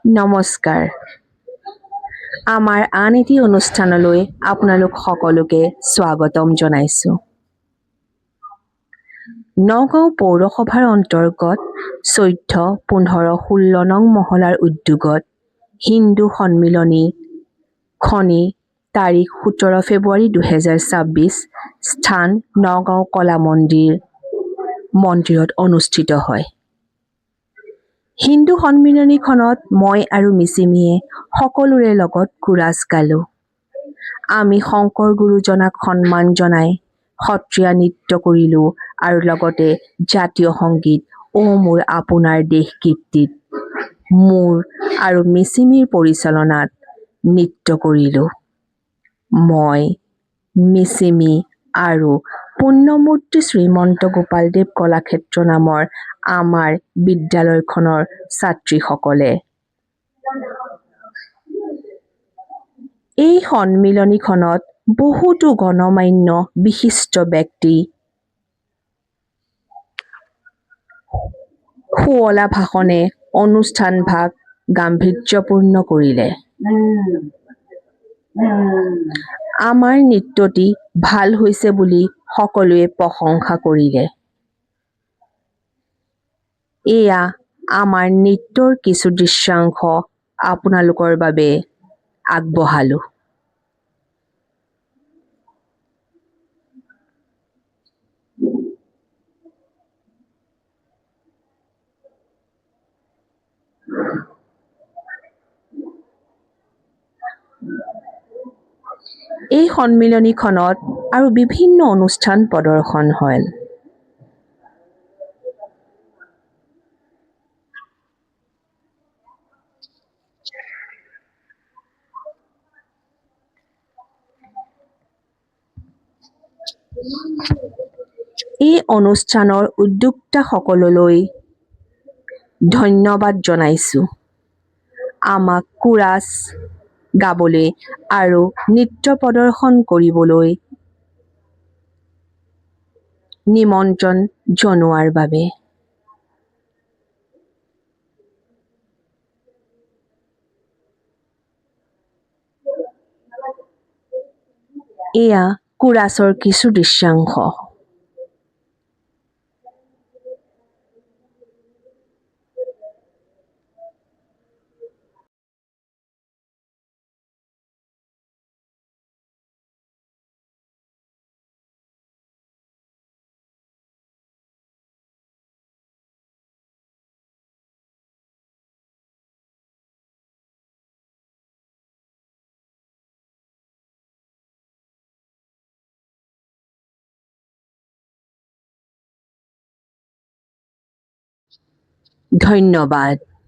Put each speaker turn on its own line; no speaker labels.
নমস্কাৰ। আমাৰ আন এটি অনুষ্ঠানলৈ আপোনালোক সকলোকে স্বাগতম জনাইছোঁ। নগাঁও পৌৰসভাৰ অন্তৰ্গত 14, 15, 16 নং মহলাৰ উদ্যোগত হিন্দু সন্মিলনী খনি তাৰিখ 17 ফেব্ৰুৱাৰী 2026 স্থান নগাঁও কলা মন্দিৰত অনুষ্ঠিত হয়। হিন্দু সন্মিলনীখনত মই আৰু মিচিমিয়ে সকলোৰে লগত কোৰাছ গালো। আমি শংকৰ গুৰুজনাক সন্মান জনাই সত্ৰীয়া নৃত্য কৰিলো আৰু লগতে জাতীয় সংগীত "অ মোৰ আপোনাৰ দেশ" গীতটিত মোৰ আৰু মিচিমিৰ পৰিচালনাত নৃত্য কৰিলো। মই, মিচিমি আৰু পুণ্যমূৰ্তি শ্ৰীমন্ত গোপালদেৱ কলাক্ষেত্ৰ নামৰ আমাৰ বিদ্যালয়খনৰ ছাত্ৰীসকলে। এই সন্মিলনীখনত বহুতো গণ্যমান্য বিশিষ্ট ব্যক্তি সুৱলা ভাষণে অনুষ্ঠানভাগ গাম্ভীৰ্যপূৰ্ণ কৰিলে। আমাৰ নৃত্যটি ভাল হৈছে বুলি সকলোৱে প্ৰশংসা কৰিলে। এয়া আমাৰ নৃত্যৰ কিছু দৃশ্যাংশ আপোনালোকৰ বাবে আগবঢ়ালো। এই সন্মিলনীখনত আৰু বিভিন্ন অনুষ্ঠান প্ৰদৰ্শন হয়। এই অনুষ্ঠানৰ উদ্যোক্তাসকললৈ ধন্যবাদ জনাইছো। আমাক কোৰাছ গাবলৈ আৰু নৃত্য প্ৰদৰ্শন কৰিবলৈ নিমন্ত্ৰণ জনোৱাৰ বাবে। এয়া কোৰাছৰ কিছু দৃশ্যাংশ। ধন্যবাদ।